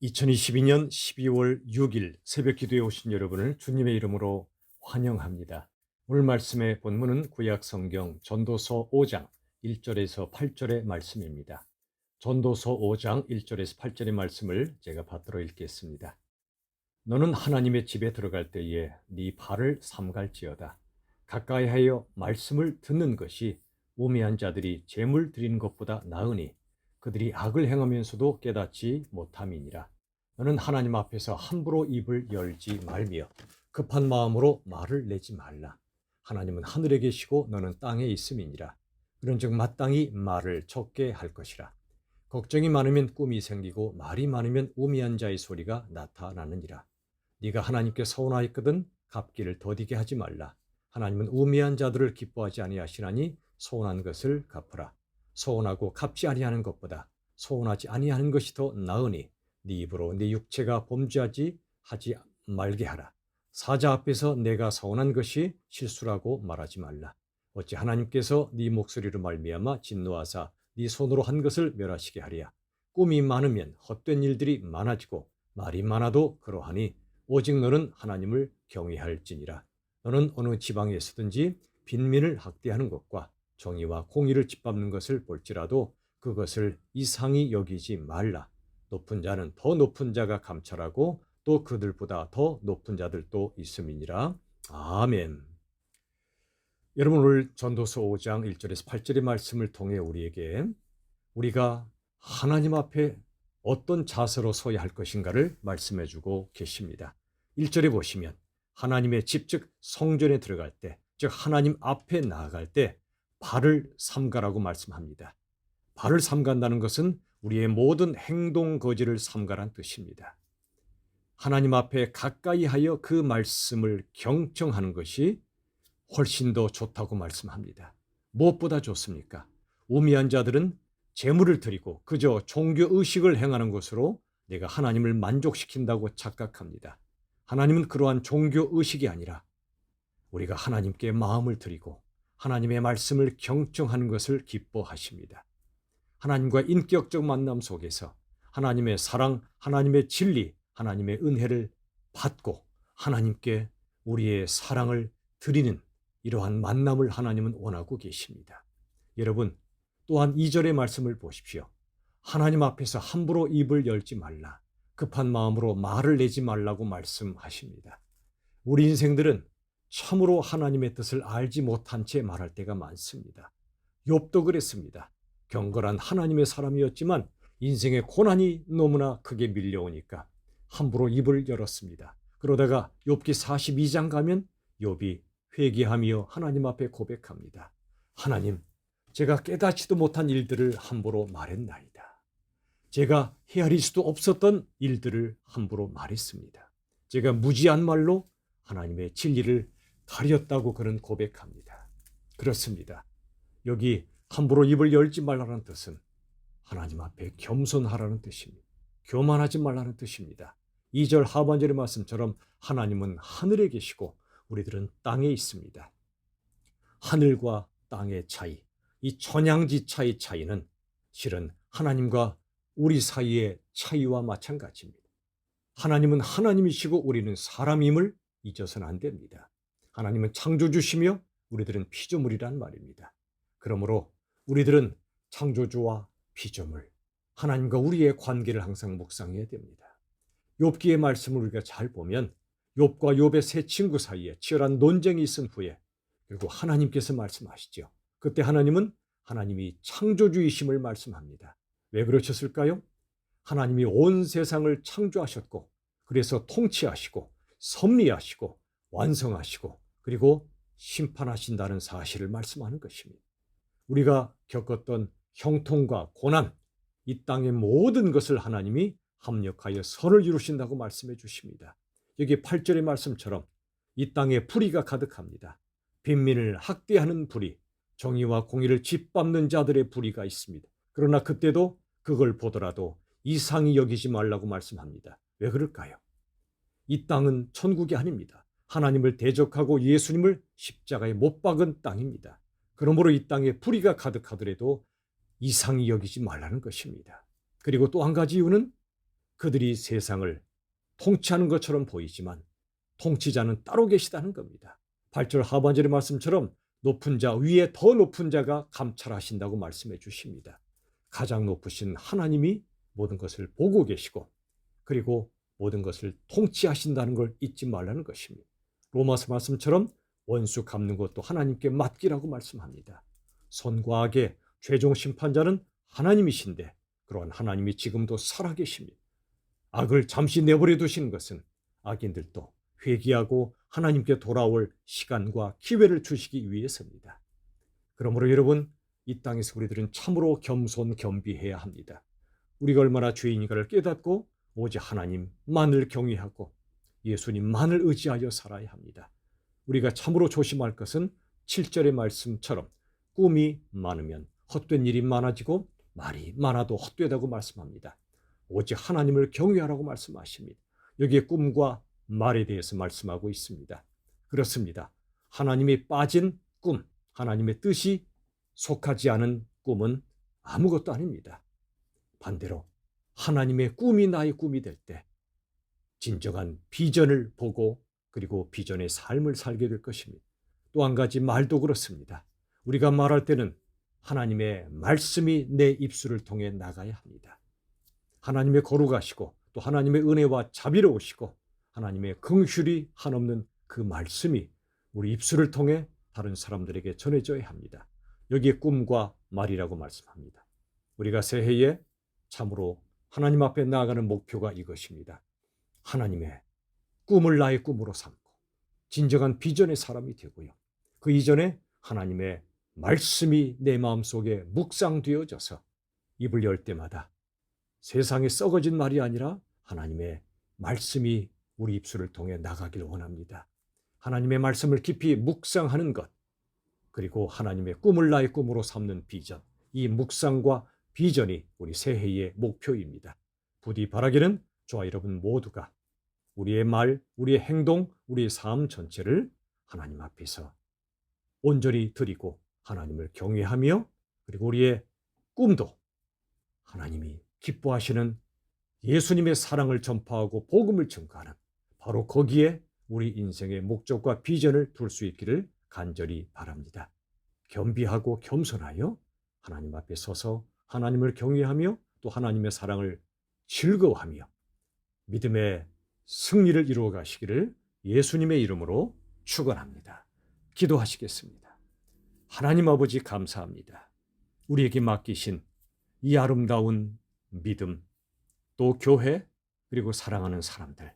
2022년 12월 6일 새벽 기도에 오신 여러분을 주님의 이름으로 환영합니다. 오늘 말씀의 본문은 구약 성경 전도서 5장 1절에서 8절의 말씀입니다. 전도서 5장 1절에서 8절의 말씀을 제가 받들어 읽겠습니다. 너는 하나님의 집에 들어갈 때에 네 발을 삼갈지어다. 가까이하여 말씀을 듣는 것이 우매한 자들이 재물 드리는 것보다 나으니 그들이 악을 행하면서도 깨닫지 못함이니라. 너는 하나님 앞에서 함부로 입을 열지 말며 급한 마음으로 말을 내지 말라. 하나님은 하늘에 계시고 너는 땅에 있음이니라. 그런즉 마땅히 말을 적게 할 것이라. 걱정이 많으면 꿈이 생기고 말이 많으면 우매한 자의 소리가 나타나느니라. 네가 하나님께 서운하였거든 갚기를 더디게 하지 말라. 하나님은 우매한 자들을 기뻐하지 아니하시나니 서운한 것을 갚으라. 서운하고 갚지 아니하는 것보다 서운하지 아니하는 것이 더 나으니 네 입으로 네 육체가 범죄하지 하지 말게 하라. 사자 앞에서 내가 서운한 것이 실수라고 말하지 말라. 어찌 하나님께서 네 목소리로 말미암아 진노하사 네 손으로 한 것을 멸하시게 하랴. 꿈이 많으면 헛된 일들이 많아지고 말이 많아도 그러하니 오직 너는 하나님을 경외할지니라. 너는 어느 지방에 서든지 빈민을 학대하는 것과 정의와 공의를 짓밟는 것을 볼지라도 그것을 이상히 여기지 말라. 높은 자는 더 높은 자가 감찰하고 또 그들보다 더 높은 자들도 있음이니라. 아멘. 여러분, 오늘 전도서 5장 1절에서 8절의 말씀을 통해 우리가 하나님 앞에 어떤 자세로 서야 할 것인가를 말씀해 주고 계십니다. 1절에 보시면 하나님의 집, 즉 성전에 들어갈 때, 즉 하나님 앞에 나아갈 때 발을 삼가라고 말씀합니다. 발을 삼간다는 것은 우리의 모든 행동 거지를 삼가란 뜻입니다. 하나님 앞에 가까이 하여 그 말씀을 경청하는 것이 훨씬 더 좋다고 말씀합니다. 무엇보다 좋습니까? 우매한 자들은 제물을 드리고 그저 종교 의식을 행하는 것으로 내가 하나님을 만족시킨다고 착각합니다. 하나님은 그러한 종교 의식이 아니라 우리가 하나님께 마음을 드리고 하나님의 말씀을 경청하는 것을 기뻐하십니다. 하나님과 인격적 만남 속에서 하나님의 사랑, 하나님의 진리, 하나님의 은혜를 받고 하나님께 우리의 사랑을 드리는 이러한 만남을 하나님은 원하고 계십니다. 여러분, 또한 2절의 말씀을 보십시오. 하나님 앞에서 함부로 입을 열지 말라. 급한 마음으로 말을 내지 말라고 말씀하십니다. 우리 인생들은 참으로 하나님의 뜻을 알지 못한 채 말할 때가 많습니다. 욥도 그랬습니다. 경건한 하나님의 사람이었지만 인생의 고난이 너무나 크게 밀려오니까 함부로 입을 열었습니다. 그러다가 욥기 42장 가면 욥이 회개하며 하나님 앞에 고백합니다. 하나님, 제가 깨닫지도 못한 일들을 함부로 말했나이다. 제가 헤아릴 수도 없었던 일들을 함부로 말했습니다. 제가 무지한 말로 하나님의 진리를 가렸다고 그는 고백합니다. 그렇습니다. 여기 함부로 입을 열지 말라는 뜻은 하나님 앞에 겸손하라는 뜻입니다. 교만하지 말라는 뜻입니다. 2절 하반절의 말씀처럼 하나님은 하늘에 계시고 우리들은 땅에 있습니다. 하늘과 땅의 차이, 이 천양지차의 차이는 실은 하나님과 우리 사이의 차이와 마찬가지입니다. 하나님은 하나님이시고 우리는 사람임을 잊어서는 안 됩니다. 하나님은 창조주시며 우리들은 피조물이란 말입니다. 그러므로 우리들은 창조주와 피조물, 하나님과 우리의 관계를 항상 묵상해야 됩니다. 욥기의 말씀을 우리가 잘 보면 욥과 욥의 세 친구 사이에 치열한 논쟁이 있은 후에 결국 하나님께서 말씀하시죠. 그때 하나님은 하나님이 창조주이심을 말씀합니다. 왜 그러셨을까요? 하나님이 온 세상을 창조하셨고 그래서 통치하시고 섭리하시고 완성하시고 그리고 심판하신다는 사실을 말씀하는 것입니다. 우리가 겪었던 형통과 고난, 이 땅의 모든 것을 하나님이 합력하여 선을 이루신다고 말씀해 주십니다. 여기 8절의 말씀처럼 이 땅에 불의가 가득합니다. 빈민을 학대하는 불의, 정의와 공의를 짓밟는 자들의 불의가 있습니다. 그러나 그때도 그걸 보더라도 이상히 여기지 말라고 말씀합니다. 왜 그럴까요? 이 땅은 천국이 아닙니다. 하나님을 대적하고 예수님을 십자가에 못 박은 땅입니다. 그러므로 이 땅에 불의가 가득하더라도 이상히 여기지 말라는 것입니다. 그리고 또 한 가지 이유는 그들이 세상을 통치하는 것처럼 보이지만 통치자는 따로 계시다는 겁니다. 8절 하반절의 말씀처럼 높은 자 위에 더 높은 자가 감찰하신다고 말씀해 주십니다. 가장 높으신 하나님이 모든 것을 보고 계시고 그리고 모든 것을 통치하신다는 걸 잊지 말라는 것입니다. 로마서 말씀처럼 원수 갚는 것도 하나님께 맡기라고 말씀합니다. 선과 악의 최종 심판자는 하나님이신데 그러한 하나님이 지금도 살아계십니다. 악을 잠시 내버려 두시는 것은 악인들도 회개하고 하나님께 돌아올 시간과 기회를 주시기 위해서입니다. 그러므로 여러분, 이 땅에서 우리들은 참으로 겸손겸비해야 합니다. 우리가 얼마나 죄인인가를 깨닫고 오직 하나님만을 경외하고 예수님만을 의지하여 살아야 합니다. 우리가 참으로 조심할 것은 7절의 말씀처럼 꿈이 많으면 헛된 일이 많아지고 말이 많아도 헛되다고 말씀합니다. 오직 하나님을 경외하라고 말씀하십니다. 여기에 꿈과 말에 대해서 말씀하고 있습니다. 그렇습니다. 하나님이 빠진 꿈, 하나님의 뜻이 속하지 않은 꿈은 아무것도 아닙니다. 반대로 하나님의 꿈이 나의 꿈이 될 때 진정한 비전을 보고 그리고 비전의 삶을 살게 될 것입니다. 또 한 가지 말도 그렇습니다. 우리가 말할 때는 하나님의 말씀이 내 입술을 통해 나가야 합니다. 하나님의 거룩하시고 또 하나님의 은혜와 자비로우시고 하나님의 긍휼이 한없는 그 말씀이 우리 입술을 통해 다른 사람들에게 전해져야 합니다. 여기에 꿈과 말이라고 말씀합니다. 우리가 새해에 참으로 하나님 앞에 나아가는 목표가 이것입니다. 하나님의 꿈을 나의 꿈으로 삼고 진정한 비전의 사람이 되고요. 그 이전에 하나님의 말씀이 내 마음속에 묵상되어져서 입을 열 때마다 세상에 썩어진 말이 아니라 하나님의 말씀이 우리 입술을 통해 나가길 원합니다. 하나님의 말씀을 깊이 묵상하는 것, 그리고 하나님의 꿈을 나의 꿈으로 삼는 비전, 이 묵상과 비전이 우리 새해의 목표입니다. 부디 바라기는 저와 여러분 모두가 우리의 말, 우리의 행동, 우리의 삶 전체를 하나님 앞에서 온전히 드리고 하나님을 경외하며 그리고 우리의 꿈도 하나님이 기뻐하시는 예수님의 사랑을 전파하고 복음을 전가하는 바로 거기에 우리 인생의 목적과 비전을 둘 수 있기를 간절히 바랍니다. 겸비하고 겸손하여 하나님 앞에 서서 하나님을 경외하며 또 하나님의 사랑을 즐거워하며 믿음의 승리를 이루어 가시기를 예수님의 이름으로 축원합니다. 기도하시겠습니다. 하나님 아버지 감사합니다. 우리에게 맡기신 이 아름다운 믿음, 또 교회, 그리고 사랑하는 사람들,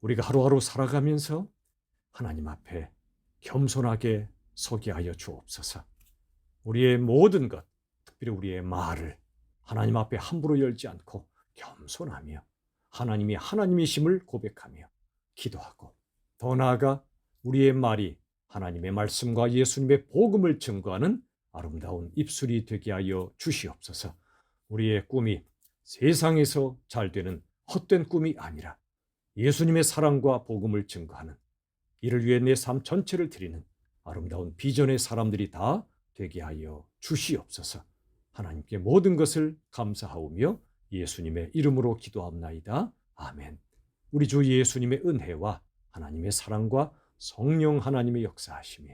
우리가 하루하루 살아가면서 하나님 앞에 겸손하게 서게 하여 주옵소서. 우리의 모든 것, 특별히 우리의 말을 하나님 앞에 함부로 열지 않고 겸손하며 하나님이 하나님이심을 고백하며 기도하고 더 나아가 우리의 말이 하나님의 말씀과 예수님의 복음을 증거하는 아름다운 입술이 되게 하여 주시옵소서. 우리의 꿈이 세상에서 잘 되는 헛된 꿈이 아니라 예수님의 사랑과 복음을 증거하는 이를 위해 내 삶 전체를 드리는 아름다운 비전의 사람들이 다 되게 하여 주시옵소서. 하나님께 모든 것을 감사하오며 예수님의 이름으로 기도합나이다. 아멘. 우리 주 예수님의 은혜와 하나님의 사랑과 성령 하나님의 역사하심이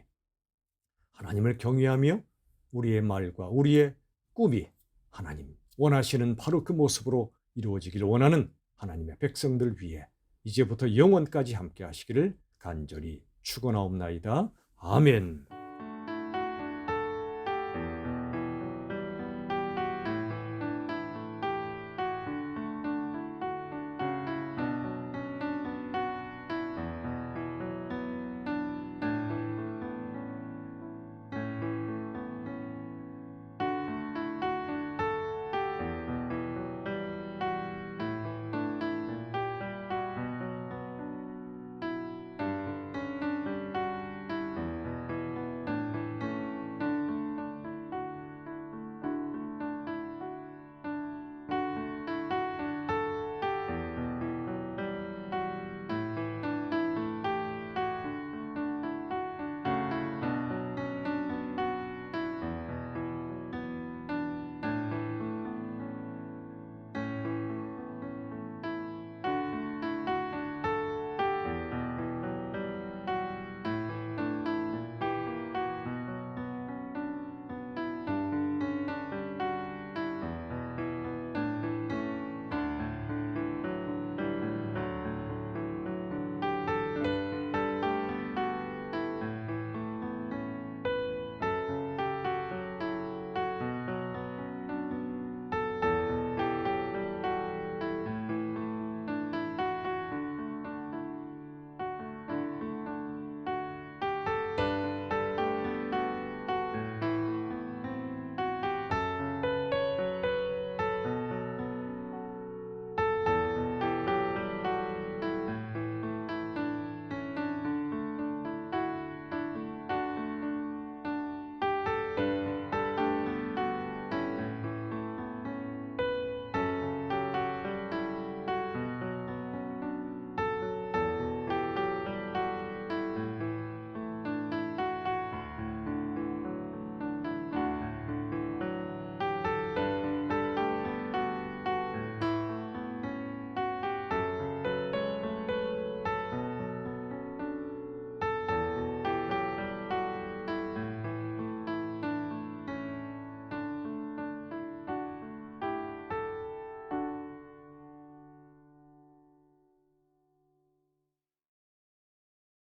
하나님을 경외하며 우리의 말과 우리의 꿈이 하나님 원하시는 바로 그 모습으로 이루어지기를 원하는 하나님의 백성들 위해 이제부터 영원까지 함께 하시기를 간절히 축원하옵나이다. 아멘.